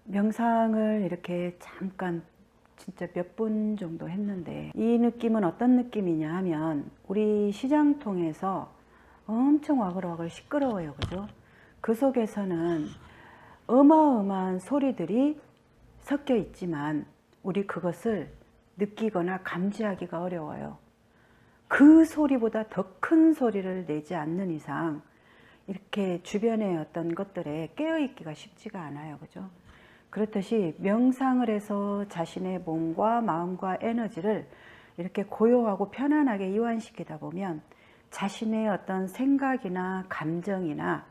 명상을 이렇게 잠깐 진짜 몇 분 정도 했는데 이 느낌은 어떤 느낌이냐 하면 우리 시장통에서 엄청 와글와글 시끄러워요. 그죠? 그 속에서는 어마어마한 소리들이 섞여 있지만 우리 그것을 느끼거나 감지하기가 어려워요. 그 소리보다 더 큰 소리를 내지 않는 이상 이렇게 주변의 어떤 것들에 깨어있기가 쉽지가 않아요. 그죠? 그렇듯이 명상을 해서 자신의 몸과 마음과 에너지를 이렇게 고요하고 편안하게 이완시키다 보면 자신의 어떤 생각이나 감정이나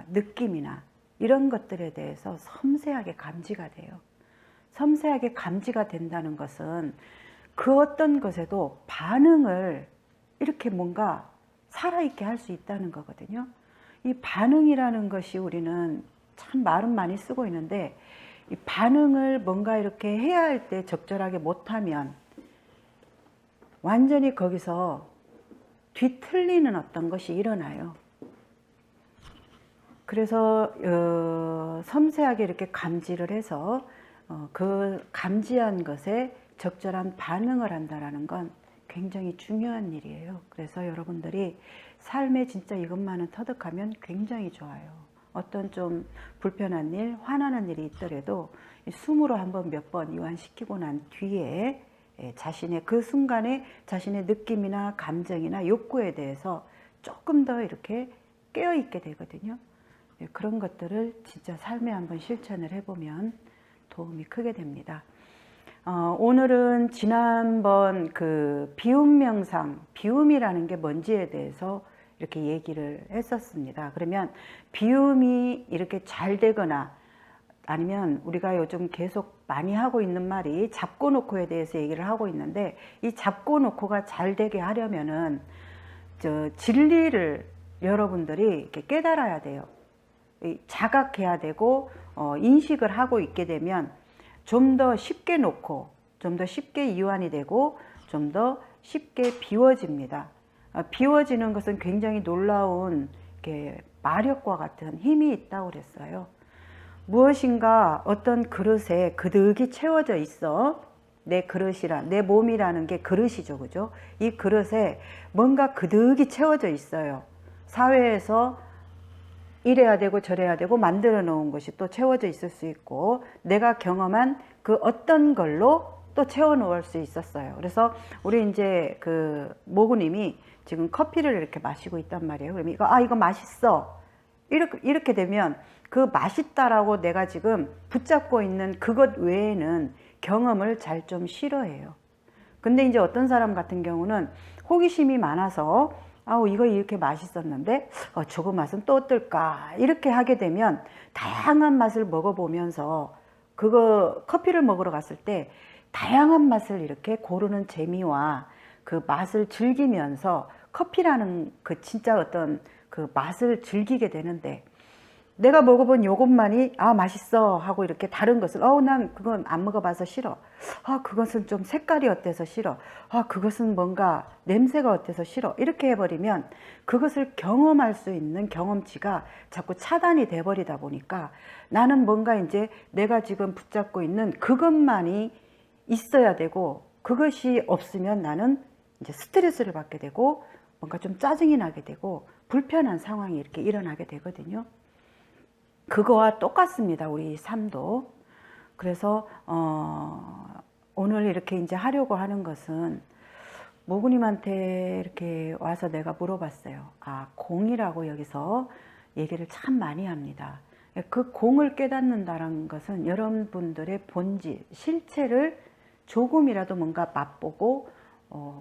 느낌이나 이런 것들에 대해서 섬세하게 감지가 돼요. 섬세하게 감지가 된다는 것은 그 어떤 것에도 반응을 이렇게 뭔가 살아있게 할 수 있다는 거거든요. 이 반응이라는 것이 우리는 참 말은 많이 쓰고 있는데 이 반응을 뭔가 이렇게 해야 할 때 적절하게 못하면 완전히 거기서 뒤틀리는 어떤 것이 일어나요. 그래서 섬세하게 이렇게 감지를 해서 그 감지한 것에 적절한 반응을 한다는 건 굉장히 중요한 일이에요. 그래서 여러분들이 삶에 진짜 이것만은 터득하면 굉장히 좋아요. 어떤 좀 불편한 일, 화나는 일이 있더라도 숨으로 한번 몇 번 이완시키고 난 뒤에 자신의 그 순간에 자신의 느낌이나 감정이나 욕구에 대해서 조금 더 이렇게 깨어있게 되거든요. 그런 것들을 진짜 삶에 한번 실천을 해보면 도움이 크게 됩니다. 오늘은 지난번 그 비움 명상, 비움이라는 게 뭔지에 대해서 이렇게 얘기를 했었습니다. 그러면 비움이 이렇게 잘 되거나 아니면 우리가 요즘 계속 많이 하고 있는 말이 잡고 놓고에 대해서 얘기를 하고 있는데 이 잡고 놓고가 잘 되게 하려면은 진리를 여러분들이 이렇게 깨달아야 돼요. 자각해야 되고 인식을 하고 있게 되면 좀 더 쉽게 놓고 좀 더 쉽게 이완이 되고 좀 더 쉽게 비워집니다. 비워지는 것은 굉장히 놀라운 마력과 같은 힘이 있다고 그랬어요. 무엇인가 어떤 그릇에 그득이 채워져 있어. 내 그릇이라, 내 몸이라는 게 그릇이죠. 그죠? 이 그릇에 뭔가 그득이 채워져 있어요. 사회에서 이래야 되고 저래야 되고 만들어 놓은 것이 또 채워져 있을 수 있고 내가 경험한 그 어떤 걸로 또 채워 놓을 수 있었어요. 그래서 우리 이제 그 모구님이 지금 커피를 이렇게 마시고 있단 말이에요. 그러면 이거 맛있어. 이렇게 되면 그 맛있다라고 내가 지금 붙잡고 있는 그것 외에는 경험을 잘 좀 싫어해요. 근데 이제 어떤 사람 같은 경우는 호기심이 많아서 이거 이렇게 맛있었는데 저거 맛은 또 어떨까 이렇게 하게 되면 다양한 맛을 먹어보면서 그거 커피를 먹으러 갔을 때 다양한 맛을 이렇게 고르는 재미와 그 맛을 즐기면서 커피라는 그 진짜 어떤 그 맛을 즐기게 되는데 내가 먹어본 요것만이 맛있어 하고 이렇게 다른 것을 난 그건 안 먹어봐서 싫어. 그것은 좀 색깔이 어때서 싫어. 그것은 뭔가 냄새가 어때서 싫어. 이렇게 해버리면 그것을 경험할 수 있는 경험치가 자꾸 차단이 돼버리다 보니까 나는 뭔가 이제 내가 지금 붙잡고 있는 그것만이 있어야 되고 그것이 없으면 나는 이제 스트레스를 받게 되고 뭔가 좀 짜증이 나게 되고 불편한 상황이 이렇게 일어나게 되거든요. 그거와 똑같습니다. 우리 삶도. 그래서 오늘 이렇게 이제 하려고 하는 것은 모구님한테 이렇게 와서 내가 물어봤어요. 공이라고 여기서 얘기를 참 많이 합니다. 그 공을 깨닫는다는 것은 여러분들의 본질, 실체를 조금이라도 뭔가 맛보고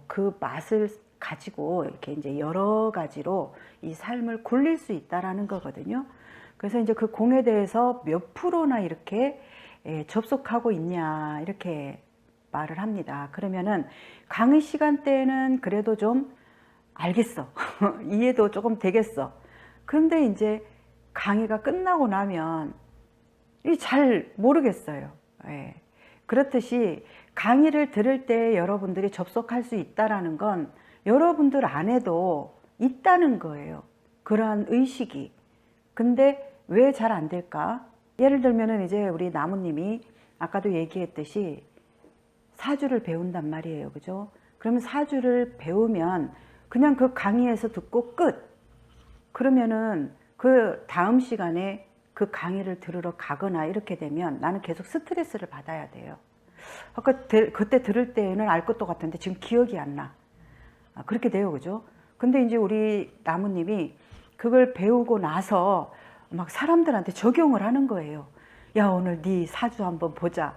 그 맛을 가지고 이렇게 이제 여러 가지로 이 삶을 굴릴 수 있다라는 거거든요. 그래서 이제 그 공에 대해서 몇 프로나 이렇게 접속하고 있냐 이렇게 말을 합니다. 그러면은 강의 시간대에는 그래도 좀 알겠어. 이해도 조금 되겠어. 그런데 이제 강의가 끝나고 나면 잘 모르겠어요. 그렇듯이 강의를 들을 때 여러분들이 접속할 수 있다라는 건 여러분들 안에도 있다는 거예요. 그러한 의식이. 근데 왜 잘 안 될까? 예를 들면은 이제 우리 나무님이 아까도 얘기했듯이 사주를 배운단 말이에요. 그죠? 그러면 사주를 배우면 그냥 그 강의에서 듣고 끝. 그러면은 그 다음 시간에 그 강의를 들으러 가거나 이렇게 되면 나는 계속 스트레스를 받아야 돼요. 아까 그때 들을 때는 알 것도 같은데 지금 기억이 안 나. 그렇게 돼요. 그죠? 근데 이제 우리 나무님이 그걸 배우고 나서 막 사람들한테 적용을 하는 거예요. 야, 오늘 네 사주 한번 보자.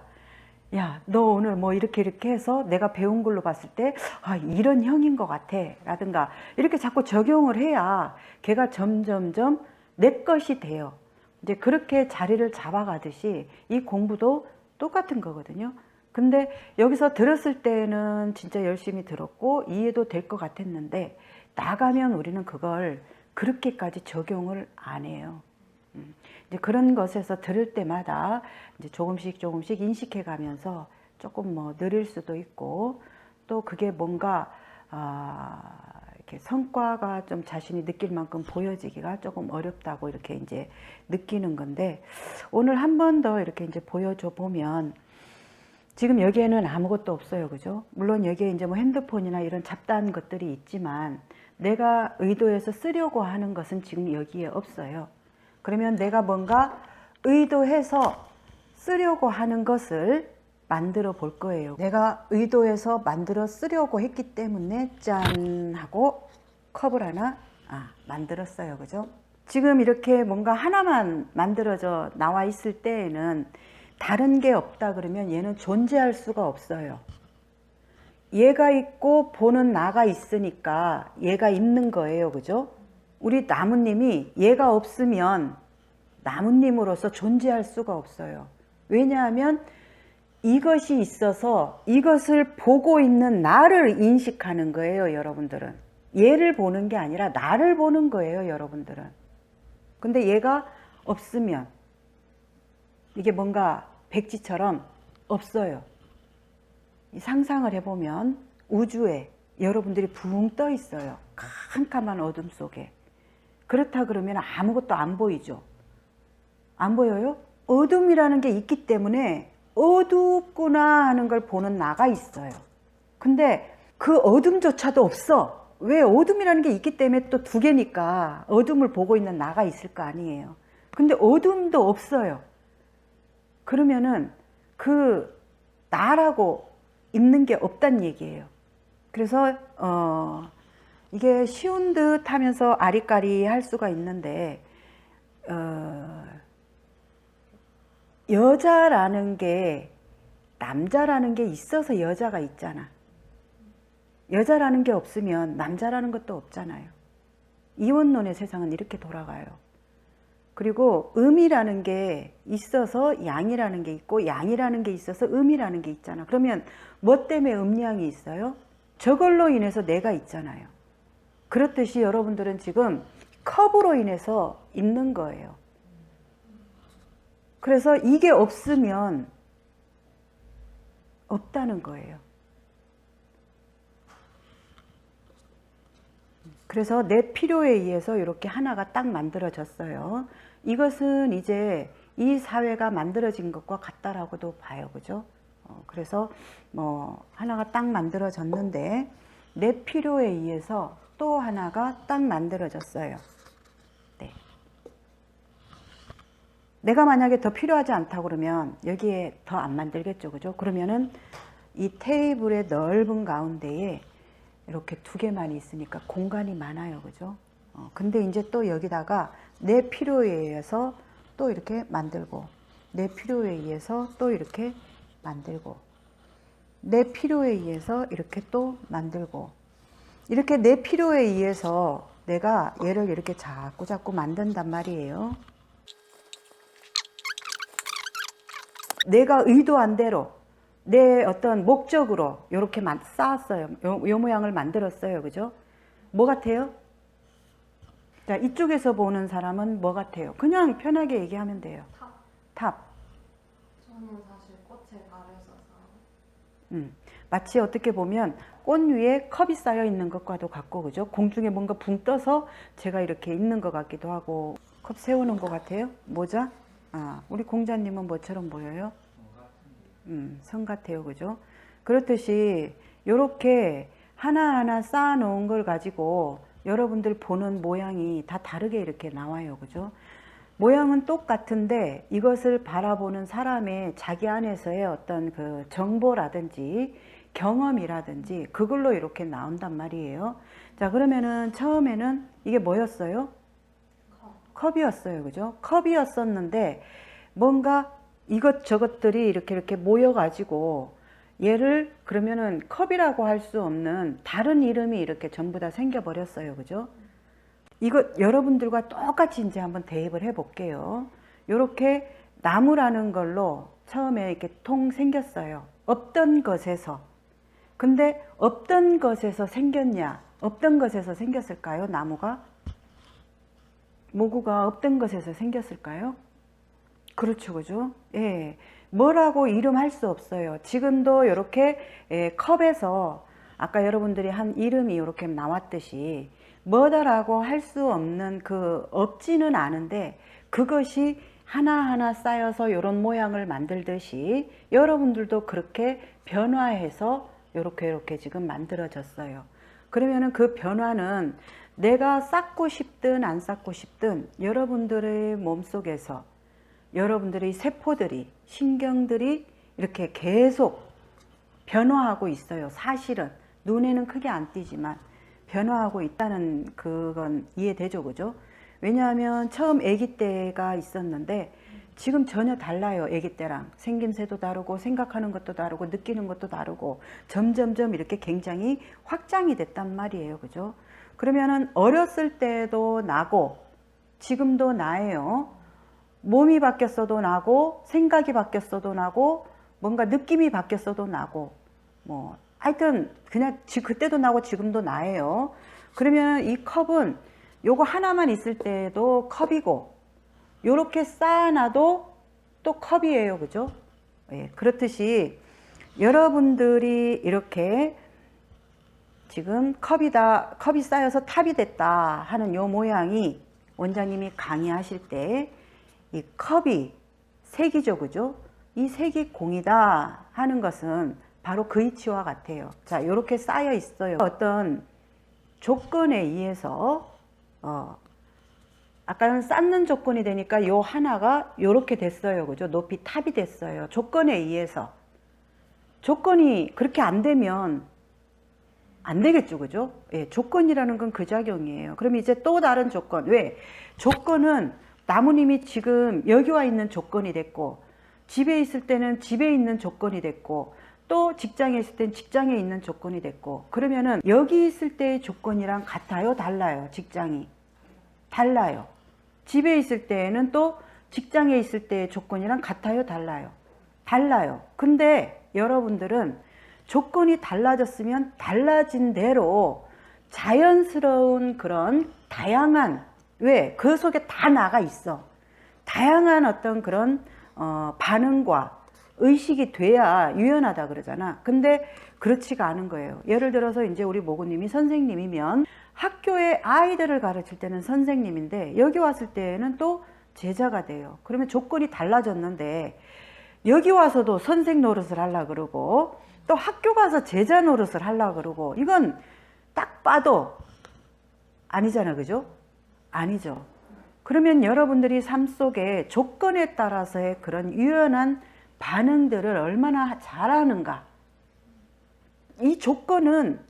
야, 너 오늘 뭐 이렇게 해서 내가 배운 걸로 봤을 때, 아, 이런 형인 것 같아. 라든가, 이렇게 자꾸 적용을 해야 걔가 점점점 내 것이 돼요. 이제 그렇게 자리를 잡아가듯이 이 공부도 똑같은 거거든요. 근데 여기서 들었을 때는 진짜 열심히 들었고 이해도 될 것 같았는데, 나가면 우리는 그걸 그렇게까지 적용을 안 해요. 이제 그런 것에서 들을 때마다 이제 조금씩 인식해 가면서 조금 뭐 느릴 수도 있고, 또 그게 뭔가 이렇게 성과가 좀 자신이 느낄 만큼 보여지기가 조금 어렵다고 이렇게 이제 느끼는 건데, 오늘 한 번 더 이렇게 이제 보여줘 보면 지금 여기에는 아무것도 없어요. 그죠? 물론 여기에 이제 뭐 핸드폰이나 이런 잡다한 것들이 있지만 내가 의도해서 쓰려고 하는 것은 지금 여기에 없어요. 그러면 내가 뭔가 의도해서 쓰려고 하는 것을 만들어 볼 거예요. 내가 의도해서 만들어 쓰려고 했기 때문에 짠 하고 컵을 하나 만들었어요. 그죠? 지금 이렇게 뭔가 하나만 만들어져 나와 있을 때에는 다른 게 없다 그러면 얘는 존재할 수가 없어요. 얘가 있고 보는 나가 있으니까 얘가 있는 거예요. 그죠? 우리 나무님이 얘가 없으면 나무님으로서 존재할 수가 없어요. 왜냐하면 이것이 있어서 이것을 보고 있는 나를 인식하는 거예요. 여러분들은 얘를 보는 게 아니라 나를 보는 거예요. 여러분들은. 근데 얘가 없으면 이게 뭔가 백지처럼 없어요. 상상을 해보면 우주에 여러분들이 붕 떠 있어요. 캄캄한 어둠 속에. 그렇다 그러면 아무것도 안 보이죠. 안 보여요? 어둠이라는 게 있기 때문에 어둡구나 하는 걸 보는 나가 있어요. 근데 그 어둠조차도 없어. 왜? 어둠이라는 게 있기 때문에 또 두 개니까 어둠을 보고 있는 나가 있을 거 아니에요. 근데 어둠도 없어요. 그러면은 그 나라고 있는 게 없단 얘기예요. 그래서 이게 쉬운 듯 하면서 아리까리 할 수가 있는데, 여자라는 게 남자라는 게 있어서 여자가 있잖아. 여자라는 게 없으면 남자라는 것도 없잖아요. 이원론의 세상은 이렇게 돌아가요. 그리고 음이라는 게 있어서 양이라는 게 있고 양이라는 게 있어서 음이라는 게 있잖아. 그러면 뭐 때문에 음양이 있어요? 저걸로 인해서 내가 있잖아요. 그렇듯이 여러분들은 지금 컵으로 인해서 있는 거예요. 그래서 이게 없으면 없다는 거예요. 그래서 내 필요에 의해서 이렇게 하나가 딱 만들어졌어요. 이것은 이제 이 사회가 만들어진 것과 같다라고도 봐요. 그죠? 그래서 뭐 하나가 딱 만들어졌는데 내 필요에 의해서 또 하나가 딱 만들어졌어요. 네. 내가 만약에 더 필요하지 않다 그러면 여기에 더 안 만들겠죠. 그죠? 그러면은 이 테이블의 넓은 가운데에 이렇게 두 개만 있으니까 공간이 많아요. 그죠? 근데 이제 또 여기다가 내 필요에 의해서 또 이렇게 만들고, 내 필요에 의해서 또 이렇게 만들고, 내 필요에 의해서 이렇게 또 만들고, 이렇게 내 필요에 의해서 내가 얘를 이렇게 자꾸 만든단 말이에요. 내가 의도한 대로 내 어떤 목적으로 이렇게 쌓았어요. 요 모양을 만들었어요. 그죠? 뭐 같아요? 자, 이쪽에서 보는 사람은 뭐 같아요? 그냥 편하게 얘기하면 돼요. 탑. 저는 사실 꽃에 가려져서. 마치 어떻게 보면 꽃 위에 컵이 쌓여 있는 것과도 같고, 그죠? 공중에 뭔가 붕 떠서 제가 이렇게 있는 것 같기도 하고, 컵 세우는 것 같아요. 모자. 우리 공자님은 뭐처럼 보여요? 성 같아요. 그죠? 그렇듯이 요렇게 하나하나 쌓아놓은 걸 가지고 여러분들 보는 모양이 다 다르게 이렇게 나와요. 그죠? 모양은 똑같은데 이것을 바라보는 사람의 자기 안에서의 어떤 그 정보라든지 경험이라든지 그걸로 이렇게 나온단 말이에요. 자, 그러면은 처음에는 이게 뭐였어요? 컵이었어요. 그죠? 컵이었었는데 뭔가 이것저것들이 이렇게 모여가지고 얘를 그러면은 컵이라고 할 수 없는 다른 이름이 이렇게 전부 다 생겨버렸어요. 그죠? 이거 여러분들과 똑같이 이제 한번 대입을 해 볼게요. 요렇게 나무라는 걸로 처음에 이렇게 통 생겼어요. 없던 것에서. 근데 없던 것에서 생겼냐? 없던 것에서 생겼을까요? 나무가? 모구가 없던 것에서 생겼을까요? 그렇죠. 그죠? 예. 뭐라고 이름할 수 없어요. 지금도 이렇게 컵에서 아까 여러분들이 한 이름이 이렇게 나왔듯이 뭐다라고 할 수 없는 그 없지는 않은데 그것이 하나하나 쌓여서 이런 모양을 만들듯이 여러분들도 그렇게 변화해서 이렇게 지금 만들어졌어요. 그러면은 그 변화는 내가 쌓고 싶든 안 쌓고 싶든 여러분들의 몸속에서 여러분들의 세포들이 신경들이 이렇게 계속 변화하고 있어요. 사실은 눈에는 크게 안 띄지만 변화하고 있다는 그건 이해되죠. 그죠? 왜냐하면 처음 아기 때가 있었는데 지금 전혀 달라요. 아기 때랑 생김새도 다르고 생각하는 것도 다르고 느끼는 것도 다르고 점점점 이렇게 굉장히 확장이 됐단 말이에요. 그죠? 그러면은 어렸을 때도 나고 지금도 나예요. 몸이 바뀌었어도 나고 생각이 바뀌었어도 나고 뭔가 느낌이 바뀌었어도 나고 뭐 하여튼 그냥 그때도 나고 지금도 나예요. 그러면 이 컵은 요거 하나만 있을 때도 컵이고 요렇게 쌓아놔도 또 컵이에요. 그죠? 예, 그렇듯이 여러분들이 이렇게 지금 컵이 쌓여서 탑이 됐다 하는 요 모양이 원장님이 강의하실 때 이 컵이 색이죠. 그죠? 이 색이 공이다 하는 것은 바로 그 이치와 같아요. 자, 이렇게 쌓여 있어요. 어떤 조건에 의해서 아까는 쌓는 조건이 되니까 요 하나가 요렇게 됐어요. 그죠? 높이 탑이 됐어요. 조건에 의해서. 조건이 그렇게 안 되면 안 되겠죠. 그죠? 예, 조건이라는 건 그 작용이에요. 그럼 이제 또 다른 조건. 왜? 조건은 나무님이 지금 여기 와 있는 조건이 됐고 집에 있을 때는 집에 있는 조건이 됐고 또 직장에 있을 때는 직장에 있는 조건이 됐고 그러면은 여기 있을 때의 조건이랑 같아요? 달라요? 직장이? 달라요. 집에 있을 때에는 또 직장에 있을 때의 조건이랑 같아요? 달라요? 달라요. 근데 여러분들은 조건이 달라졌으면 달라진 대로 자연스러운 그런 다양한 왜? 그 속에 다 나가 있어. 다양한 어떤 그런 반응과 의식이 돼야 유연하다 그러잖아. 근데 그렇지가 않은 거예요. 예를 들어서 이제 우리 모구님이 선생님이면 학교에 아이들을 가르칠 때는 선생님인데 여기 왔을 때는 또 제자가 돼요. 그러면 조건이 달라졌는데 여기 와서도 선생 노릇을 하려고 그러고 또 학교 가서 제자 노릇을 하려고 그러고 이건 딱 봐도 아니잖아. 그죠? 아니죠. 그러면 여러분들이 삶 속에 조건에 따라서의 그런 유연한 반응들을 얼마나 잘하는가. 이 조건은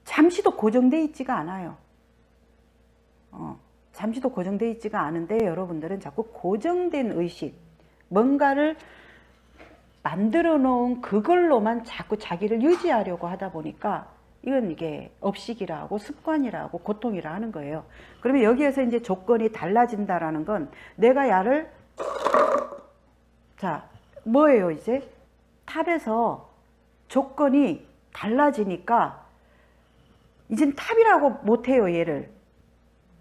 잠시도 고정되어 있지가 않아요. 잠시도 고정되어 있지가 않은데 여러분들은 자꾸 고정된 의식, 뭔가를 만들어 놓은 그걸로만 자꾸 자기를 유지하려고 하다 보니까 이건 이게 업식이라고 습관이라고 고통이라 하는 거예요. 그러면 여기에서 이제 조건이 달라진다라는 건 내가 야를 자 뭐예요 이제 탑에서 조건이 달라지니까 이젠 탑이라고 못해요 얘를.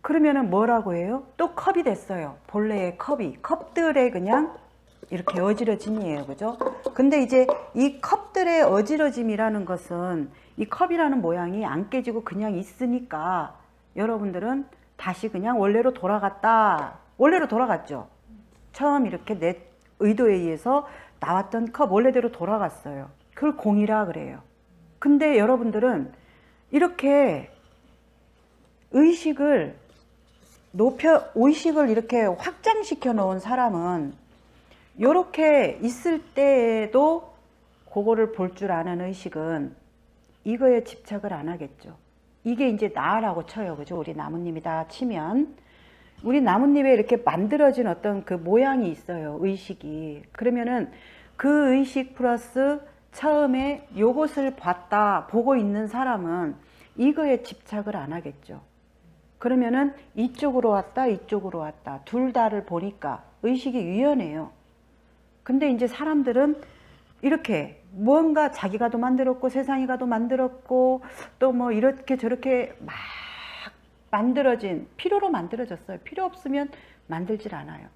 그러면은 뭐라고 해요? 또 컵이 됐어요. 본래의 컵이 컵들의 그냥 이렇게 어지러짐이에요. 그죠? 근데 이제 이 컵들의 어지러짐이라는 것은 이 컵이라는 모양이 안 깨지고 그냥 있으니까 여러분들은 다시 그냥 원래로 돌아갔다. 원래로 돌아갔죠. 처음 이렇게 내 의도에 의해서 나왔던 컵 원래대로 돌아갔어요. 그걸 공이라 그래요. 근데 여러분들은 이렇게 의식을 이렇게 확장시켜 놓은 사람은 이렇게 있을 때에도 그거를 볼 줄 아는 의식은 이거에 집착을 안 하겠죠. 이게 이제 나라고 쳐요. 그죠? 우리 나뭇잎이다 치면 우리 나뭇잎에 이렇게 만들어진 어떤 그 모양이 있어요. 의식이. 그러면은 그 의식 플러스 처음에 요것을 보고 있는 사람은 이거에 집착을 안 하겠죠. 그러면은 이쪽으로 왔다, 이쪽으로 왔다. 둘 다를 보니까 의식이 유연해요. 근데 이제 사람들은 이렇게 뭔가 자기가 도 만들었고 세상이가 도 만들었고 또 뭐 이렇게 저렇게 막 만들어진, 필요로 만들어졌어요. 필요 없으면 만들질 않아요.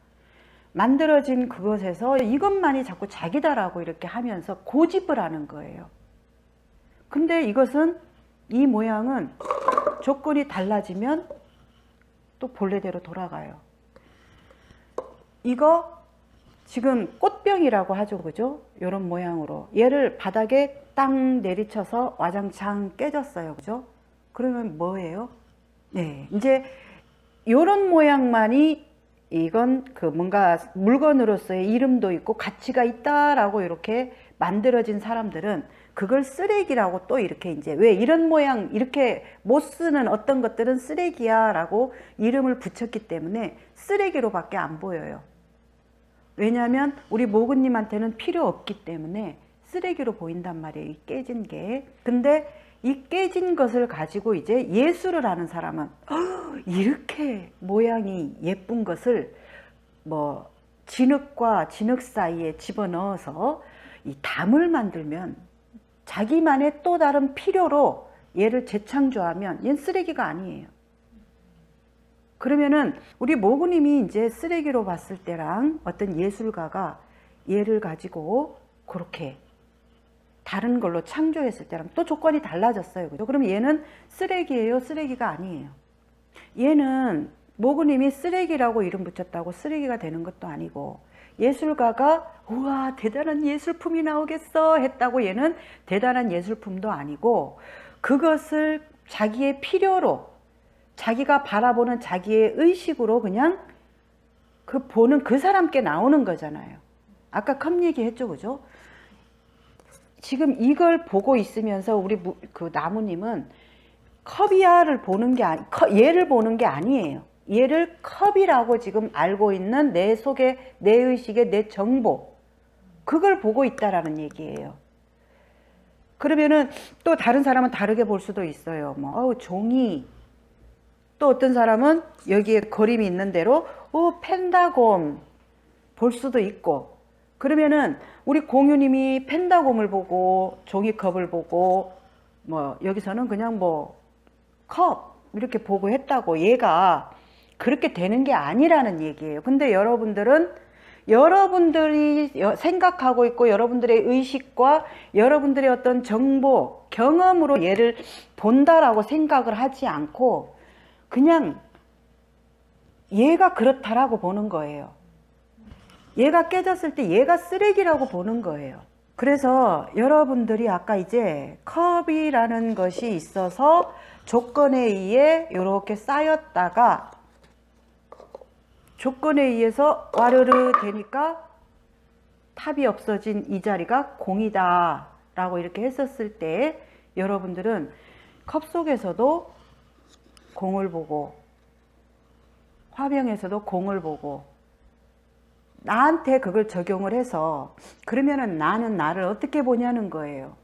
만들어진 그것에서 이것만이 자꾸 자기다라고 이렇게 하면서 고집을 하는 거예요. 근데 이것은, 이 모양은 조건이 달라지면 또 본래대로 돌아가요. 이거 지금 꽃병이라고 하죠. 그죠? 이런 모양으로. 얘를 바닥에 땅 내리쳐서 와장창 깨졌어요. 그죠? 그러면 뭐예요? 네. 이제 요런 모양만이 이건 그 뭔가 물건으로서의 이름도 있고 가치가 있다라고 이렇게 만들어진 사람들은 그걸 쓰레기라고 또 이렇게 이제 왜 이런 모양 이렇게 못 쓰는 어떤 것들은 쓰레기야 라고 이름을 붙였기 때문에 쓰레기로밖에 안 보여요. 왜냐하면 우리 모근님한테는 필요 없기 때문에 쓰레기로 보인단 말이에요. 이 깨진 게. 근데 이 깨진 것을 가지고 이제 예술을 하는 사람은 이렇게 모양이 예쁜 것을 뭐 진흙과 진흙 사이에 집어넣어서 이 담을 만들면 자기만의 또 다른 필요로 얘를 재창조하면 얘는 쓰레기가 아니에요. 그러면은 우리 모구님이 이제 쓰레기로 봤을 때랑 어떤 예술가가 얘를 가지고 그렇게 다른 걸로 창조했을 때랑 또 조건이 달라졌어요. 그죠? 그럼 얘는 쓰레기예요? 쓰레기가 아니에요. 얘는 모구님이 쓰레기라고 이름 붙였다고 쓰레기가 되는 것도 아니고 예술가가 우와 대단한 예술품이 나오겠어 했다고 얘는 대단한 예술품도 아니고 그것을 자기의 필요로 자기가 바라보는 자기의 의식으로 그냥 그 보는 그 사람께 나오는 거잖아요. 아까 컵 얘기했죠. 그죠? 지금 이걸 보고 있으면서 우리 그 나무님은 컵이야를 보는 게 얘를 보는 게 아니에요. 얘를 컵이라고 지금 알고 있는 내 속에 내 의식의 내 정보 그걸 보고 있다라는 얘기예요. 그러면은 또 다른 사람은 다르게 볼 수도 있어요. 뭐 종이 또 어떤 사람은 여기에 그림이 있는 대로 펜다곰 볼 수도 있고 그러면은 우리 공유님이 펜다곰을 보고 종이컵을 보고 뭐 여기서는 그냥 뭐 컵 이렇게 보고 했다고 얘가 그렇게 되는 게 아니라는 얘기예요. 근데 여러분들은 여러분들이 생각하고 있고 여러분들의 의식과 여러분들의 어떤 정보, 경험으로 얘를 본다라고 생각을 하지 않고 그냥 얘가 그렇다라고 보는 거예요. 얘가 깨졌을 때 얘가 쓰레기라고 보는 거예요. 그래서 여러분들이 아까 이제 컵이라는 것이 있어서 조건에 의해 이렇게 쌓였다가 조건에 의해서 와르르 되니까 탑이 없어진 이 자리가 공이다 라고 이렇게 했었을 때 여러분들은 컵 속에서도 공을 보고 화병에서도 공을 보고 나한테 그걸 적용을 해서 그러면은 나는 나를 어떻게 보냐는 거예요.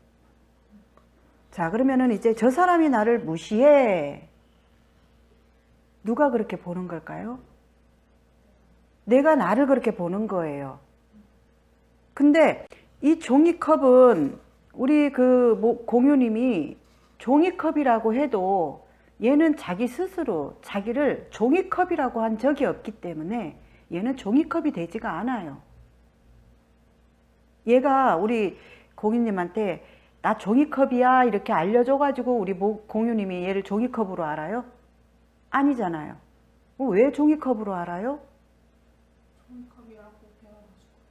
자, 그러면은 이제 저 사람이 나를 무시해. 누가 그렇게 보는 걸까요? 내가 나를 그렇게 보는 거예요. 근데 이 종이컵은 우리 그 공유님이 종이컵이라고 해도 얘는 자기 스스로 자기를 종이컵이라고 한 적이 없기 때문에 얘는 종이컵이 되지가 않아요. 얘가 우리 공유님한테 나 종이컵이야 이렇게 알려줘가지고 우리 공유님이 얘를 종이컵으로 알아요? 아니잖아요. 왜 종이컵으로 알아요? 종이컵이라고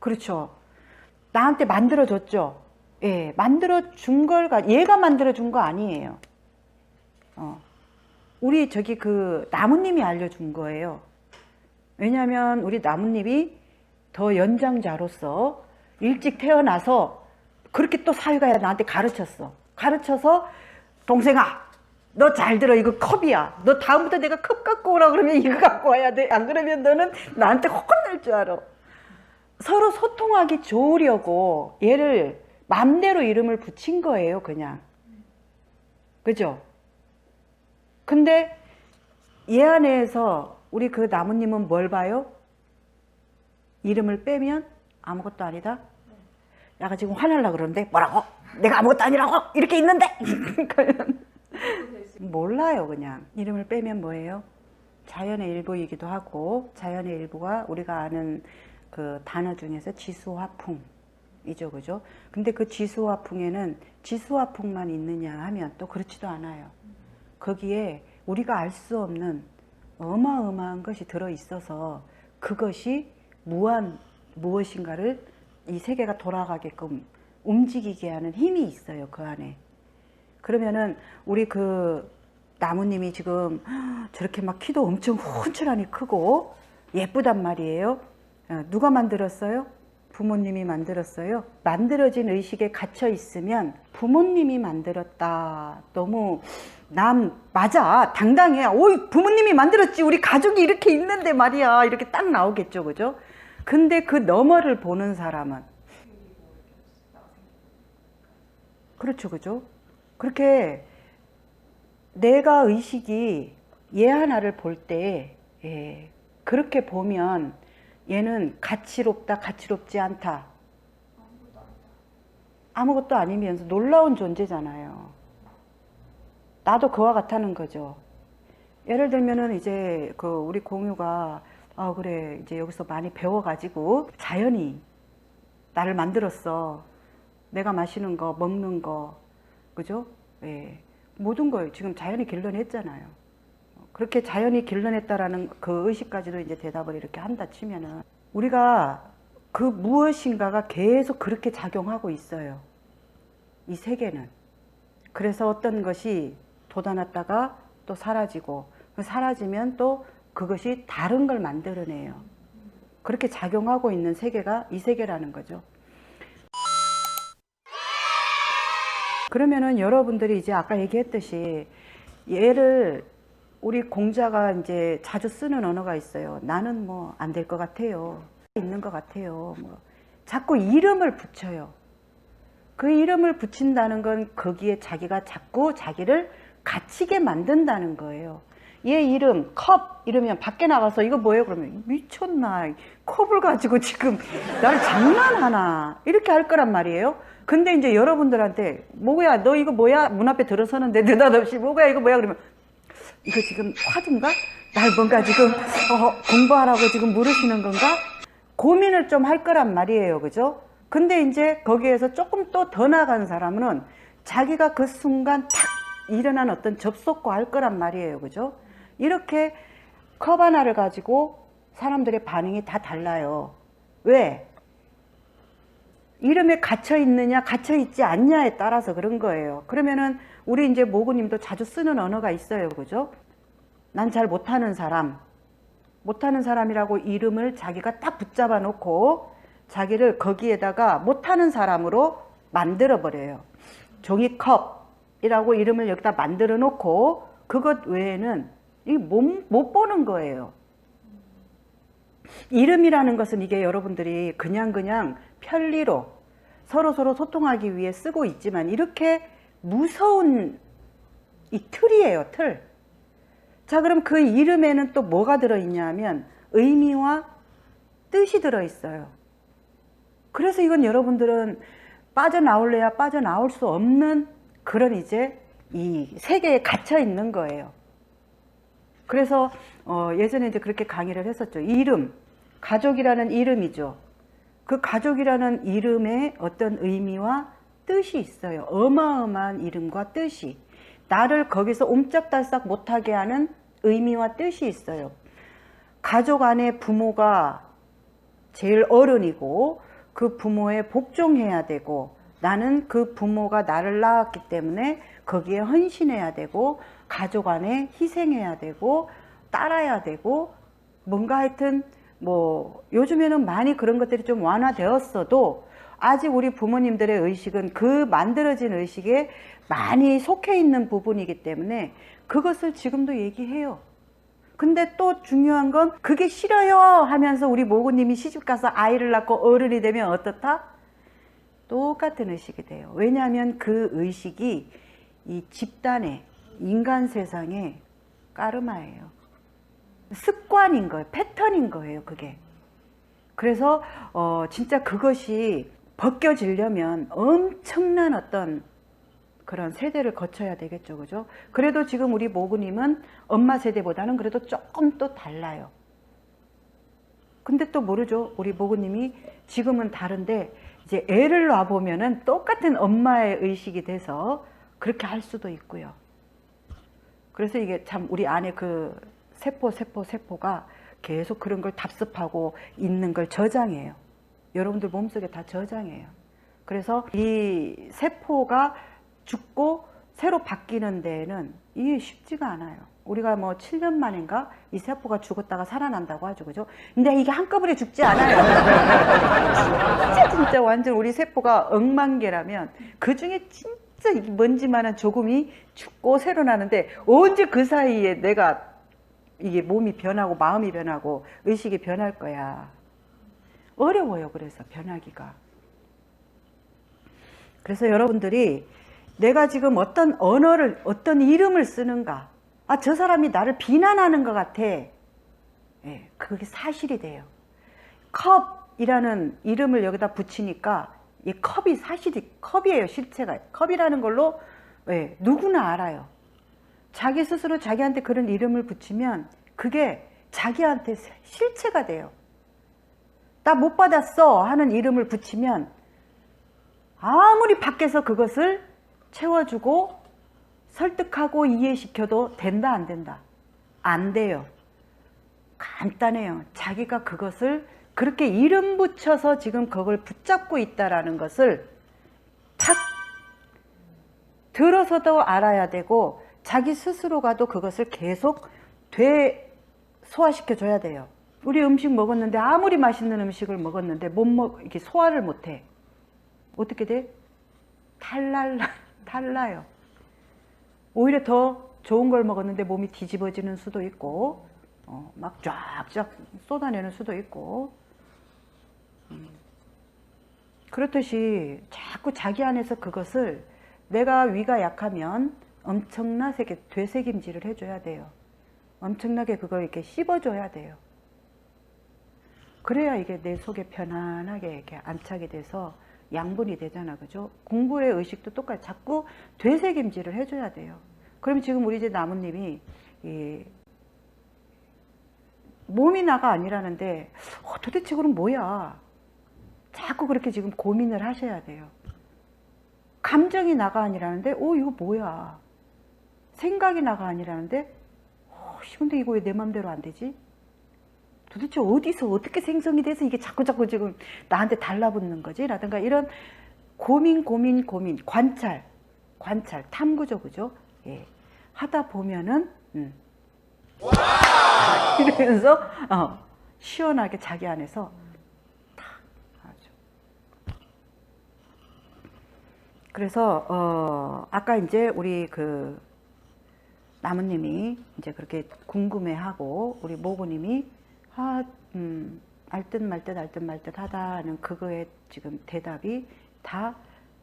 그렇죠. 나한테 만들어줬죠. 예, 만들어준 걸, 얘가 만들어준 거 아니에요. 우리 저기 그 나뭇님이 알려준 거예요. 왜냐하면 우리 나뭇잎이 더 연장자로서 일찍 태어나서 그렇게 또 사회가 나한테 가르쳤어. 가르쳐서 동생아, 너 잘 들어. 이거 컵이야. 너 다음부터 내가 컵 갖고 오라 그러면 이거 갖고 와야 돼. 안 그러면 너는 나한테 혼날 줄 알아. 서로 소통하기 좋으려고 얘를 맘대로 이름을 붙인 거예요, 그냥. 그죠? 근데 얘 안에서 우리 그 나뭇잎은 뭘 봐요? 이름을 빼면 아무것도 아니다? 야가 지금 화내려고 그러는데 뭐라고? 내가 아무것도 아니라고? 이렇게 있는데? 몰라요, 그냥. 이름을 빼면 뭐예요? 자연의 일부이기도 하고, 자연의 일부가 우리가 아는 그 단어 중에서 지수화풍이죠, 그죠? 근데 그 지수화풍에는 지수화풍만 있느냐 하면 또 그렇지도 않아요. 거기에 우리가 알 수 없는 어마어마한 것이 들어있어서 그것이 무엇인가를 이 세계가 돌아가게끔 움직이게 하는 힘이 있어요, 그 안에. 그러면은 우리 그 나무님이 지금 저렇게 막 키도 엄청 훤칠하니 크고 예쁘단 말이에요. 누가 만들었어요? 부모님이 만들었어요. 만들어진 의식에 갇혀 있으면 부모님이 만들었다. 너무 맞아. 당당해. 오이, 부모님이 만들었지. 우리 가족이 이렇게 있는데 말이야. 이렇게 딱 나오겠죠. 그죠? 근데 그 너머를 보는 사람은 그렇죠. 그죠? 그렇게 내가 의식이 얘 하나를 볼 때 그렇게 보면 얘는 가치롭다, 가치롭지 않다. 아무것도 아니면서 놀라운 존재잖아요. 나도 그와 같다는 거죠. 예를 들면은 이제 그 우리 공유가 그래 이제 여기서 많이 배워가지고 자연이 나를 만들었어. 내가 마시는 거, 먹는 거, 그죠? 예. 모든 걸 지금 자연이 길러냈잖아요. 그렇게 자연이 길러냈다라는 그 의식까지도 이제 대답을 이렇게 한다 치면은 우리가 그 무엇인가가 계속 그렇게 작용하고 있어요. 이 세계는. 그래서 어떤 것이 돋아났다가 또 사라지고 사라지면 또 그것이 다른 걸 만들어내요. 그렇게 작용하고 있는 세계가 이 세계라는 거죠. 그러면은 여러분들이 이제 아까 얘기했듯이 얘를 우리 공자가 이제 자주 쓰는 언어가 있어요. 나는 뭐 안 될 것 같아요. 있는 것 같아요. 뭐 자꾸 이름을 붙여요. 그 이름을 붙인다는 건 거기에 자기가 자꾸 자기를 갇히게 만든다는 거예요. 얘 이름 컵 이러면 밖에 나가서 이거 뭐예요? 그러면 미쳤나? 컵을 가지고 지금 날 장난하나? 이렇게 할 거란 말이에요. 근데 이제 여러분들한테 뭐야 너 이거 뭐야? 문 앞에 들어서는데 느닷없이 뭐야 이거 뭐야? 그러면 이거 지금 화두인가? 날 뭔가 지금 공부하라고 지금 물으시는 건가? 고민을 좀 할 거란 말이에요. 그죠? 근데 이제 거기에서 조금 또 더 나간 사람은 자기가 그 순간 탁 일어난 어떤 접속과 할 거란 말이에요. 그죠? 이렇게 컵 하나를 가지고 사람들의 반응이 다 달라요. 왜? 이름에 갇혀 있느냐, 갇혀 있지 않냐에 따라서 그런 거예요. 그러면은 우리 이제 모구님도 자주 쓰는 언어가 있어요. 그죠? 난 잘 못하는 사람. 못하는 사람이라고 이름을 자기가 딱 붙잡아 놓고 자기를 거기에다가 못하는 사람으로 만들어 버려요. 종이컵이라고 이름을 여기다 만들어 놓고 그것 외에는 못 보는 거예요. 이름이라는 것은 이게 여러분들이 그냥 편리로 서로 소통하기 위해 쓰고 있지만 이렇게 무서운 이 틀이에요, 틀. 자, 그럼 그 이름에는 또 뭐가 들어있냐면 의미와 뜻이 들어있어요. 그래서 이건 여러분들은 빠져나올래야 빠져나올 수 없는 그런 이제 이 세계에 갇혀 있는 거예요. 그래서 예전에 이제 그렇게 강의를 했었죠. 이름, 가족이라는 이름이죠. 그 가족이라는 이름에 어떤 의미와 뜻이 있어요. 어마어마한 이름과 뜻이. 나를 거기서 옴짝달싹 못하게 하는 의미와 뜻이 있어요. 가족 안에 부모가 제일 어른이고 그 부모에 복종해야 되고, 나는 그 부모가 나를 낳았기 때문에 거기에 헌신해야 되고, 가족 안에 희생해야 되고, 따라야 되고, 뭔가 하여튼 뭐 요즘에는 많이 그런 것들이 좀 완화되었어도 아직 우리 부모님들의 의식은 그 만들어진 의식에 많이 속해 있는 부분이기 때문에 그것을 지금도 얘기해요. 근데 또 중요한 건 그게 싫어요 하면서 우리 모구님이 시집가서 아이를 낳고 어른이 되면 어떻다? 똑같은 의식이 돼요. 왜냐하면 그 의식이 이 집단의 인간 세상의 까르마예요. 습관인 거예요. 패턴인 거예요. 그게. 그래서 진짜 그것이 벗겨지려면 엄청난 어떤 그런 세대를 거쳐야 되겠죠. 그죠? 그래도 지금 우리 모구님은 엄마 세대보다는 그래도 조금 또 달라요. 근데 또 모르죠. 우리 모구님이 지금은 다른데 이제 애를 놔보면은 똑같은 엄마의 의식이 돼서 그렇게 할 수도 있고요. 그래서 이게 참 우리 안에 그 세포가 계속 그런 걸 답습하고 있는 걸 저장해요. 여러분들 몸속에 다 저장해요. 그래서 이 세포가 죽고 새로 바뀌는 데에는 이게 쉽지가 않아요. 우리가 뭐 7년 만인가 이 세포가 죽었다가 살아난다고 하죠. 그죠? 근데 이게 한꺼번에 죽지 않아요. 진짜 완전 우리 세포가 억만 개라면 그 중에 진짜 먼지만한 조금이 죽고 새로 나는데 언제 그 사이에 내가 이게 몸이 변하고 마음이 변하고 의식이 변할 거야. 어려워요. 그래서 변하기가. 그래서 여러분들이 내가 지금 어떤 언어를, 어떤 이름을 쓰는가. 아, 저 사람이 나를 비난하는 것 같아. 예, 그게 사실이 돼요. 컵이라는 이름을 여기다 붙이니까 이 컵이 사실이 컵이에요. 실체가. 컵이라는 걸로 예, 누구나 알아요. 자기 스스로 자기한테 그런 이름을 붙이면 그게 자기한테 실체가 돼요. 나 못 받았어 하는 이름을 붙이면 아무리 밖에서 그것을 채워주고 설득하고 이해시켜도 된다 안 된다? 안 돼요. 간단해요. 자기가 그것을 그렇게 이름 붙여서 지금 그걸 붙잡고 있다라는 것을 탁 들어서도 알아야 되고 자기 스스로가도 그것을 계속 소화시켜 줘야 돼요. 우리 음식 먹었는데 아무리 맛있는 음식을 먹었는데 이렇게 소화를 못해. 어떻게 돼? 탈라요. 오히려 더 좋은 걸 먹었는데 몸이 뒤집어지는 수도 있고 막 쫙쫙 쏟아내는 수도 있고 그렇듯이 자꾸 자기 안에서 그것을 내가 위가 약하면 엄청나게 되새김질을 해줘야 돼요. 엄청나게 그걸 이렇게 씹어줘야 돼요. 그래야 이게 내 속에 편안하게 이렇게 안착이 돼서 양분이 되잖아. 그죠? 공부의 의식도 똑같이 자꾸 되새김질을 해줘야 돼요. 그러면 지금 우리 이제 나무님이 몸이 나가 아니라는데 도대체 그럼 뭐야? 자꾸 그렇게 지금 고민을 하셔야 돼요. 감정이 나가 아니라는데 이거 뭐야? 생각이 나가 아니라는데 근데 이거 왜 내 맘대로 안 되지? 도대체 어디서 어떻게 생성이 돼서 이게 자꾸 지금 나한테 달라붙는 거지? 라든가 이런 고민 관찰 탐구죠. 그죠? 예. 하다 보면은 이러면서 시원하게 자기 안에서 탁 하죠. 그래서 아까 이제 우리 그 나무님이 이제 그렇게 궁금해하고 우리 모구님이 알 듯 말 듯 하다는 그거에 지금 대답이 다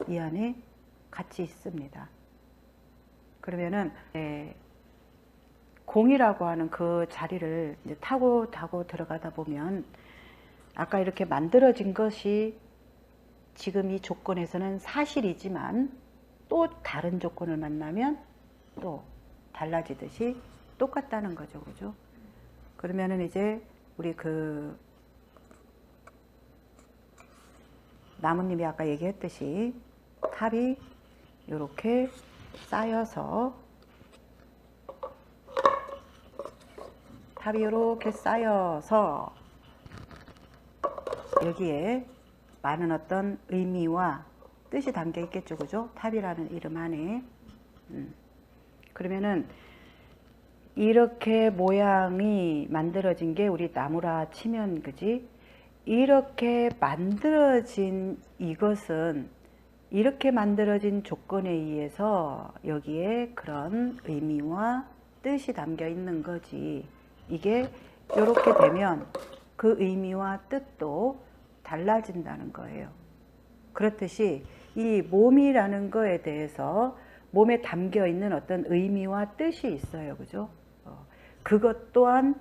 이 안에 같이 있습니다. 그러면은 공이라고 하는 그 자리를 이제 타고 들어가다 보면 아까 이렇게 만들어진 것이 지금 이 조건에서는 사실이지만 또 다른 조건을 만나면 또 달라지듯이 똑같다는 거죠. 그죠? 그러면은 이제 우리 그 나무님이 아까 얘기했듯이 탑이 이렇게 쌓여서 여기에 많은 어떤 의미와 뜻이 담겨 있겠죠, 그죠? 탑이라는 이름 안에. 그러면은 이렇게 모양이 만들어진 게 우리 나무라 치면, 그지? 이렇게 만들어진 이것은 이렇게 만들어진 조건에 의해서 여기에 그런 의미와 뜻이 담겨 있는 거지. 이게 이렇게 되면 그 의미와 뜻도 달라진다는 거예요. 그렇듯이 이 몸이라는 거에 대해서 몸에 담겨 있는 어떤 의미와 뜻이 있어요. 그죠? 그것 또한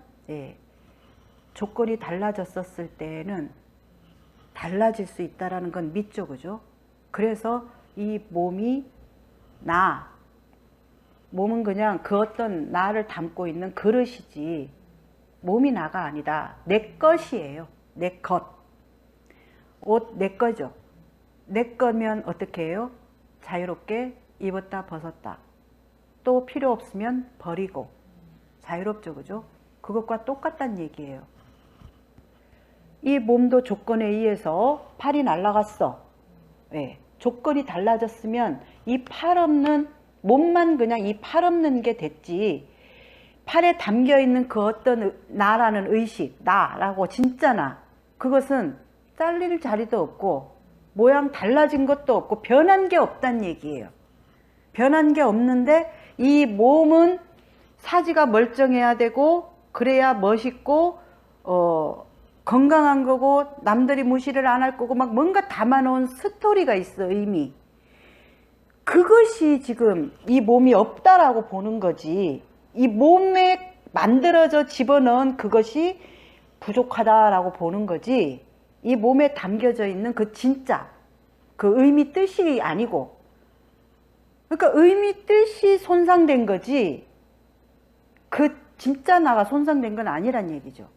조건이 달라졌었을 때에는 달라질 수 있다라는 건 믿죠. 그죠? 그래서 이 몸이 몸은 그냥 그 어떤 나를 담고 있는 그릇이지 몸이 나가 아니다. 내 것이에요. 내 것. 옷 내 거죠. 내 거면 어떻게 해요? 자유롭게 입었다 벗었다. 또 필요 없으면 버리고. 자유롭죠. 그죠? 그것과 똑같다는 얘기예요. 이 몸도 조건에 의해서 팔이 날아갔어. 조건이 달라졌으면 이 팔 없는 몸만 그냥 이 팔 없는 게 됐지. 팔에 담겨 있는 그 어떤 나라는 의식, 나라고 진짜 나. 그것은 잘릴 자리도 없고 모양 달라진 것도 없고 변한 게 없다는 얘기예요. 변한 게 없는데 이 몸은 사지가 멀쩡해야 되고 그래야 멋있고 건강한 거고 남들이 무시를 안 할 거고 막 뭔가 담아놓은 스토리가 있어. 의미. 그것이 지금 이 몸이 없다라고 보는 거지. 이 몸에 만들어져 집어넣은 그것이 부족하다라고 보는 거지. 이 몸에 담겨져 있는 그 진짜 그 의미 뜻이 아니고, 그러니까 의미 뜻이 손상된 거지 그 진짜 나가 손상된 건 아니란 얘기죠.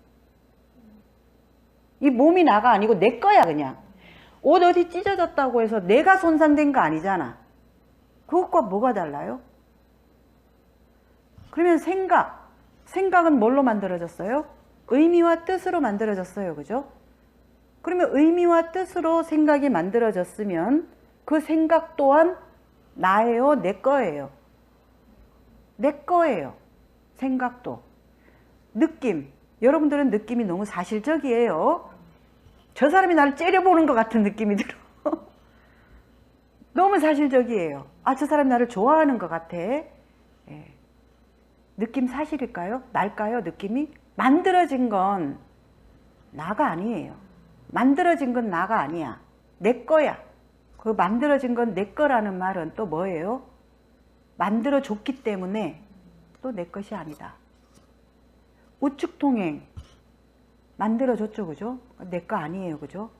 이 몸이 나가 아니고 내 거야. 그냥 옷 어디 찢어졌다고 해서 내가 손상된 거 아니잖아. 그것과 뭐가 달라요? 그러면 생각은 뭘로 만들어졌어요? 의미와 뜻으로 만들어졌어요. 그죠? 그러면 의미와 뜻으로 생각이 만들어졌으면 그 생각 또한 나예요? 내 거예요? 내 거예요. 생각도. 느낌. 여러분들은 느낌이 너무 사실적이에요. 저 사람이 나를 째려보는 것 같은 느낌이 들어. 너무 사실적이에요. 아, 저 사람이 나를 좋아하는 것 같아. 느낌 사실일까요? 날까요? 느낌이? 만들어진 건 나가 아니에요. 만들어진 건 나가 아니야. 내 거야. 그 만들어진 건 내 거라는 말은 또 뭐예요? 만들어줬기 때문에 또 내 것이 아니다. 우측통행 만들어줬죠. 그죠? 내 거 아니에요. 그죠?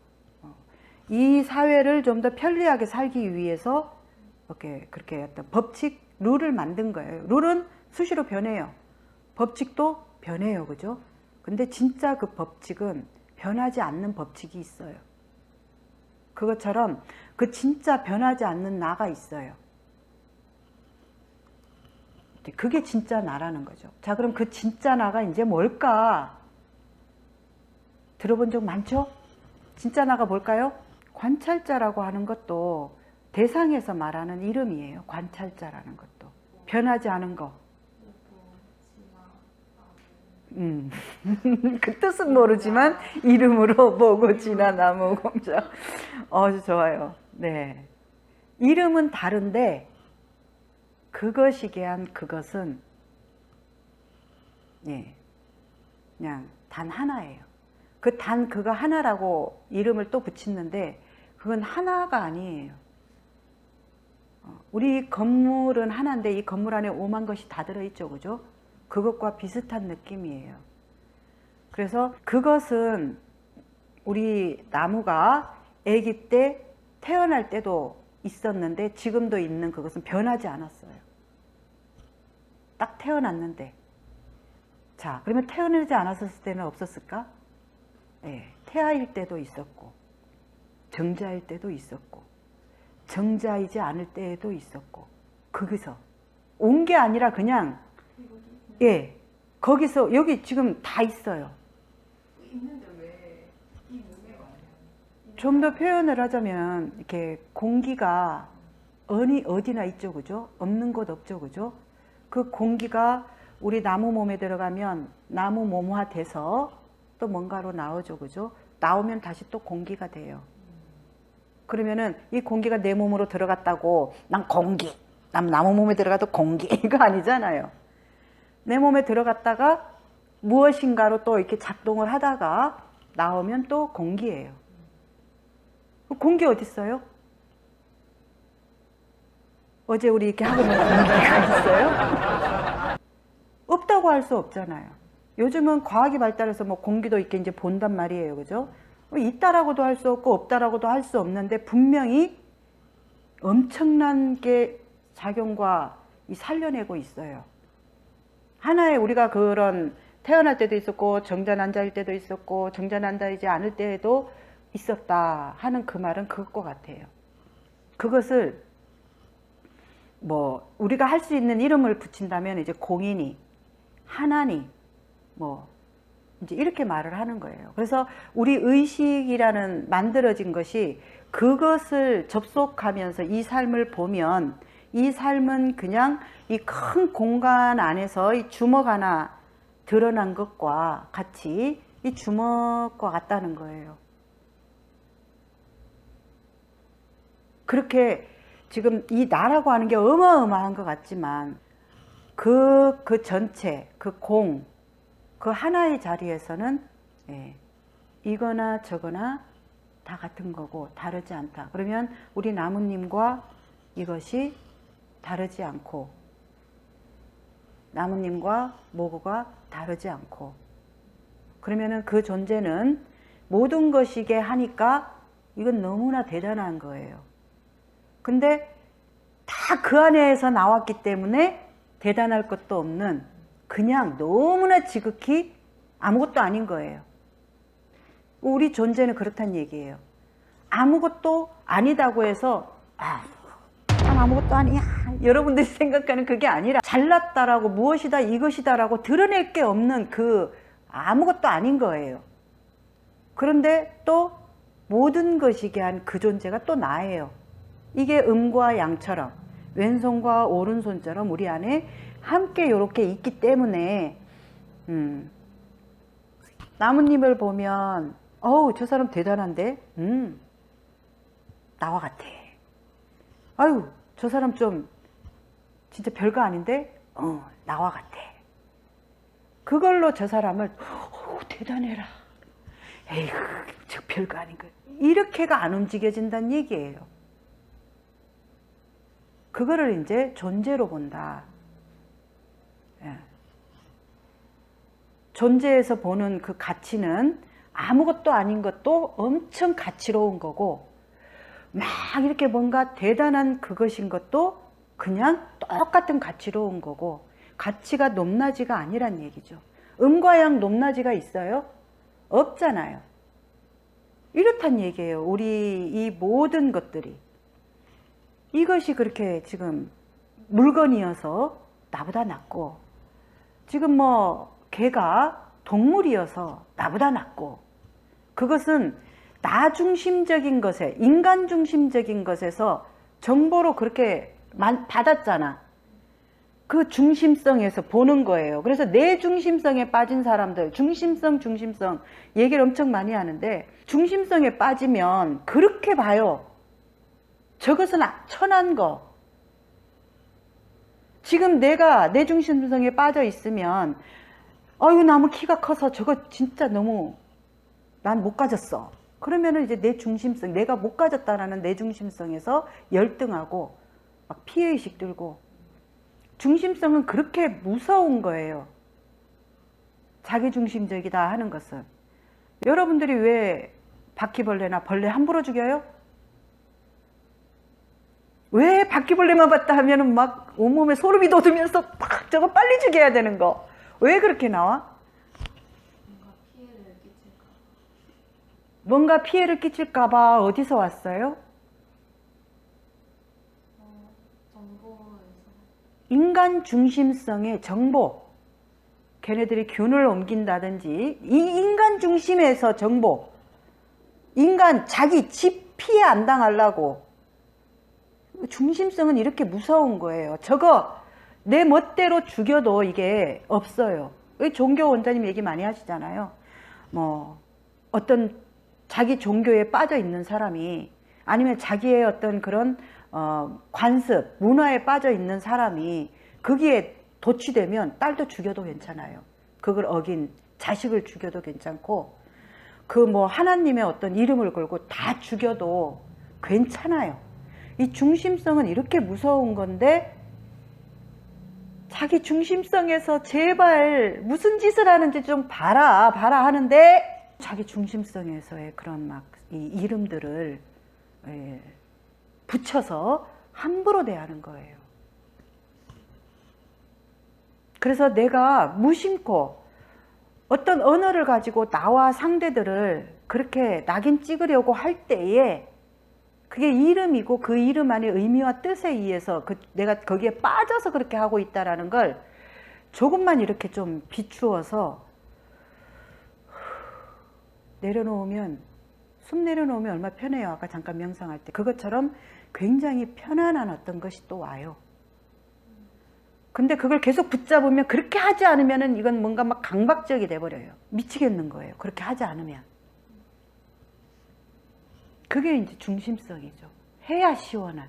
이 사회를 좀 더 편리하게 살기 위해서 그렇게 어떤 법칙, 룰을 만든 거예요. 룰은 수시로 변해요. 법칙도 변해요. 그죠? 근데 진짜 그 법칙은 변하지 않는 법칙이 있어요. 그것처럼 그 진짜 변하지 않는 나가 있어요. 그게 진짜 나라는 거죠. 자, 그럼 그 진짜 나가 이제 뭘까? 들어본 적 많죠? 진짜 나가 뭘까요? 관찰자라고 하는 것도 대상에서 말하는 이름이에요. 관찰자라는 것도. 변하지 않은 거. 그 뜻은 모르지만 이름으로 보고 지나 나무 공자. 좋아요. 네. 이름은 다른데 그것이게 한 그것은 그냥 단 하나예요. 그거 하나라고 이름을 또 붙이는데 그건 하나가 아니에요. 우리 건물은 하나인데 이 건물 안에 오만 것이 다 들어있죠. 그죠? 그것과 비슷한 느낌이에요. 그래서 그것은 우리 나무가 아기 때 태어날 때도 있었는데 지금도 있는 그것은 변하지 않았어요. 딱 태어났는데. 자, 그러면 태어나지 않았을 때는 없었을까? 태아일 때도 있었고 정자일 때도 있었고 정자이지 않을 때에도 있었고 거기서 온 게 아니라 그냥 거기서 여기 지금 다 있어요. 있는데 왜 이 몸에 와요? 좀 더 표현을 하자면 이렇게 공기가 어디나 있죠, 그죠? 없는 곳 없죠, 그죠? 그 공기가 우리 나무 몸에 들어가면 나무 몸화 돼서 또 뭔가로 나오죠, 그죠? 나오면 다시 또 공기가 돼요. 그러면은 이 공기가 내 몸으로 들어갔다고 난 공기, 난 나무 몸에 들어가도 공기 이거 아니잖아요. 내 몸에 들어갔다가 무엇인가로 또 이렇게 작동을 하다가 나오면 또 공기예요. 공기 어디 있어요? 어제 우리 이렇게 하고 있는 공기가 있어요? 없다고 할 수 없잖아요. 요즘은 과학이 발달해서 뭐 공기도 있게 이제 본단 말이에요, 그죠? 있다라고도 할 수 없고 없다라고도 할 수 없는데 분명히 엄청난 게 작용과 살려내고 있어요. 하나의 우리가 그런 태어날 때도 있었고 정자난자일 때도 있었고 정자난자이지 않을 때에도 있었다 하는 그 말은 그것과 같아요. 그것을 뭐 우리가 할 수 있는 이름을 붙인다면 이제 공인이, 하나니, 뭐 이제 이렇게 말을 하는 거예요. 그래서 우리 의식이라는 만들어진 것이 그것을 접속하면서 이 삶을 보면 이 삶은 그냥 이 큰 공간 안에서 이 주먹 하나 드러난 것과 같이 이 주먹과 같다는 거예요. 그렇게 지금 이 나라고 하는 게 어마어마한 것 같지만 그 전체, 그 하나의 자리에서는 이거나 저거나 다 같은 거고 다르지 않다. 그러면 우리 나무님과 이것이 다르지 않고 나무님과 모구가 다르지 않고 그러면은 그 존재는 모든 것이게 하니까 이건 너무나 대단한 거예요. 근데 다 그 안에서 나왔기 때문에 대단할 것도 없는 그냥 너무나 지극히 아무것도 아닌 거예요. 우리 존재는 그렇다는 얘기예요. 아무것도 아니다고 해서 참 아무것도 아니야 여러분들이 생각하는 그게 아니라 잘났다라고 무엇이다 이것이다라고 드러낼 게 없는 그 아무것도 아닌 거예요. 그런데 또 모든 것이게 한 그 존재가 또 나예요. 이게 음과 양처럼 왼손과 오른손처럼 우리 안에 함께 이렇게 있기 때문에 나무님을 보면 어우 저 사람 대단한데 나와 같아. 아유 저 사람 좀 진짜 별거 아닌데 나와 같아. 그걸로 저 사람을 대단해라. 에이구 저 별거 아닌 거 이렇게가 안 움직여진다는 얘기예요. 그거를 이제 존재로 본다. 존재에서 보는 그 가치는 아무것도 아닌 것도 엄청 가치로운 거고 막 이렇게 뭔가 대단한 그것인 것도 그냥 똑같은 가치로운 거고 가치가 높낮이가 아니란 얘기죠. 음과 양 높낮이가 있어요? 없잖아요. 이렇단 얘기예요. 우리 이 모든 것들이 이것이 그렇게 지금 물건이어서 나보다 낫고 지금 뭐 개가 동물이어서 나보다 낫고 그것은 나 중심적인 것에 인간 중심적인 것에서 정보로 그렇게 받았잖아. 그 중심성에서 보는 거예요. 그래서 내 중심성에 빠진 사람들 중심성 얘기를 엄청 많이 하는데 중심성에 빠지면 그렇게 봐요. 저것은 천한 거. 지금 내가 내 중심성에 빠져 있으면 아유 나무 키가 커서 저거 진짜 너무 난 못 가졌어. 그러면은 이제 내 중심성, 내가 못 가졌다라는 내 중심성에서 열등하고 막 피해의식 들고 중심성은 그렇게 무서운 거예요. 자기중심적이다 하는 것은. 여러분들이 왜 바퀴벌레나 벌레 함부로 죽여요? 왜 바퀴벌레만 봤다 하면은 막 온몸에 소름이 돋으면서 팍 저거 빨리 죽여야 되는 거. 왜 그렇게 나와? 뭔가 피해를 끼칠까봐 어디서 왔어요? 정보에서. 인간 중심성의 정보. 걔네들이 균을 옮긴다든지 이 인간 중심에서 정보. 인간 자기 집 피해 안 당하려고. 중심성은 이렇게 무서운 거예요. 저거 내 멋대로 죽여도 이게 없어요. 종교 원장님 얘기 많이 하시잖아요. 뭐 어떤 자기 종교에 빠져 있는 사람이, 아니면 자기의 어떤 그런 관습, 문화에 빠져 있는 사람이 거기에 도취되면 딸도 죽여도 괜찮아요. 그걸 어긴 자식을 죽여도 괜찮고, 그 뭐 하나님의 어떤 이름을 걸고 다 죽여도 괜찮아요. 이 중심성은 이렇게 무서운 건데, 자기 중심성에서 제발 무슨 짓을 하는지 좀 봐라 하는데, 자기 중심성에서의 그런 막 이 이름들을 붙여서 함부로 대하는 거예요. 그래서 내가 무심코 어떤 언어를 가지고 나와 상대들을 그렇게 낙인 찍으려고 할 때에, 그게 이름이고 그 이름 안의 의미와 뜻에 의해서 내가 거기에 빠져서 그렇게 하고 있다라는 걸 조금만 이렇게 좀 비추어서 내려놓으면, 숨 내려놓으면 얼마나 편해요. 아까 잠깐 명상할 때 그것처럼 굉장히 편안한 어떤 것이 또 와요. 근데 그걸 계속 붙잡으면, 그렇게 하지 않으면은 이건 뭔가 막 강박적이 돼버려요. 미치겠는 거예요. 그렇게 하지 않으면. 그게 이제 중심성이죠. 해야 시원한.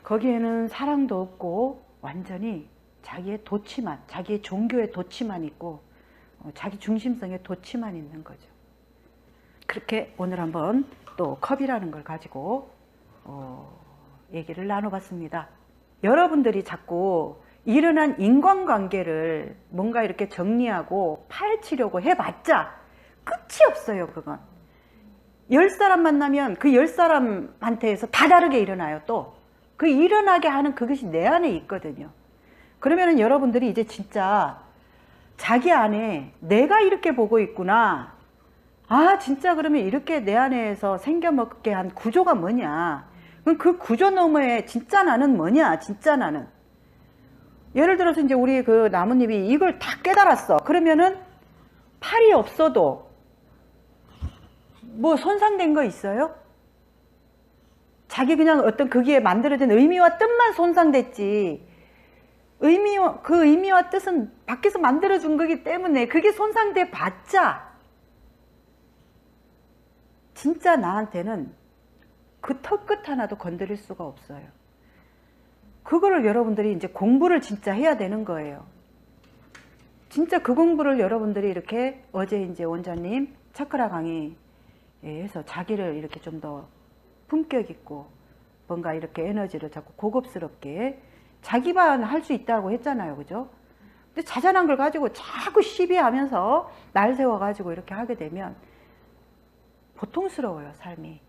거기에는 사랑도 없고 완전히 자기의 도취만, 자기의 종교의 도취만 있고 자기 중심성의 도취만 있는 거죠. 그렇게 오늘 한번 또 컵이라는 걸 가지고 얘기를 나눠봤습니다. 여러분들이 자꾸 일어난 인간관계를 뭔가 이렇게 정리하고 파헤치려고 해봤자 끝이 없어요. 그건 10사람 만나면 그 10사람한테서 다 다르게 일어나요. 또 그 일어나게 하는 그것이 내 안에 있거든요. 그러면은 여러분들이 이제 진짜 자기 안에 내가 이렇게 보고 있구나, 아 진짜 그러면 이렇게 내 안에서 생겨먹게 한 구조가 뭐냐, 그럼 그 구조 너머에 진짜 나는 뭐냐, 진짜 나는. 예를 들어서 이제 우리 그 나무님이 이걸 다 깨달았어. 그러면은 팔이 없어도 뭐 손상된 거 있어요? 자기 그냥 어떤 거기에 만들어진 의미와 뜻만 손상됐지, 그 의미와 뜻은 밖에서 만들어준 거기 때문에 그게 손상돼 봤자 진짜 나한테는 그 턱끝 하나도 건드릴 수가 없어요. 그거를 여러분들이 이제 공부를 진짜 해야 되는 거예요. 진짜 그 공부를 여러분들이 이렇게 어제 이제 원장님 차크라 강의에서 자기를 이렇게 좀 더 품격 있고 뭔가 이렇게 에너지를 자꾸 고급스럽게 자기만 할 수 있다고 했잖아요. 그죠? 근데 자잘한 걸 가지고 자꾸 시비하면서 날 세워가지고 이렇게 하게 되면 고통스러워요, 삶이.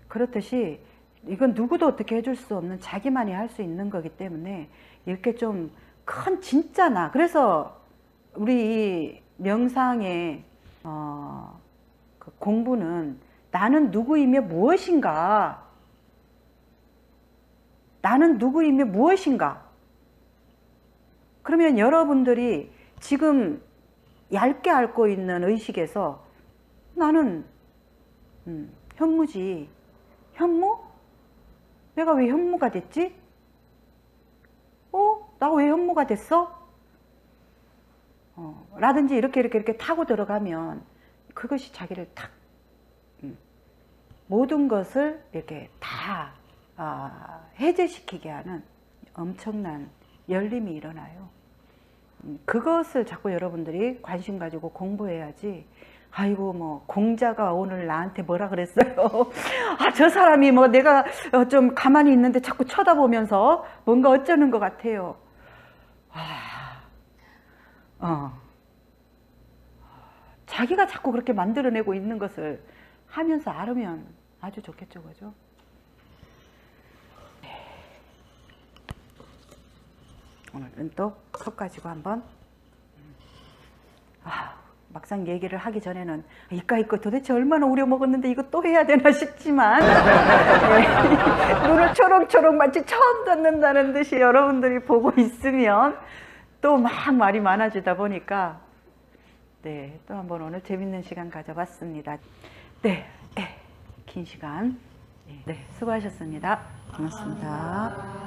그렇듯이 이건 누구도 어떻게 해줄 수 없는 자기만이 할 수 있는 거기 때문에 이렇게 좀 큰 진짜 나. 그래서 우리 이 명상의 그 공부는 나는 누구이며 무엇인가, 나는 누구이며 무엇인가. 그러면 여러분들이 지금 얇게 앓고 있는 의식에서 나는 현무지. 현무? 내가 왜 현무가 됐지? 나 왜 현무가 됐어? 라든지 이렇게 타고 들어가면 그것이 자기를 탁 모든 것을 이렇게 다 해제시키게 하는 엄청난 열림이 일어나요. 그것을 자꾸 여러분들이 관심 가지고 공부해야지, 아이고 뭐 공자가 오늘 나한테 뭐라 그랬어요. 아, 저 사람이 뭐 내가 좀 가만히 있는데 자꾸 쳐다보면서 뭔가 어쩌는 것 같아요. 자기가 자꾸 그렇게 만들어내고 있는 것을 하면서 알으면 아주 좋겠죠, 그죠? 네. 오늘은 또 컵 가지고 한번 막상 얘기를 하기 전에는 이거 도대체 얼마나 우려먹었는데 이거 또 해야 되나 싶지만 네. 눈을 초롱초롱 마치 처음 듣는다는 듯이 여러분들이 보고 있으면 또 막 말이 많아지다 보니까 네, 또 한번 오늘 재밌는 시간 가져봤습니다. 네, 긴 시간. 네, 수고하셨습니다. 고맙습니다.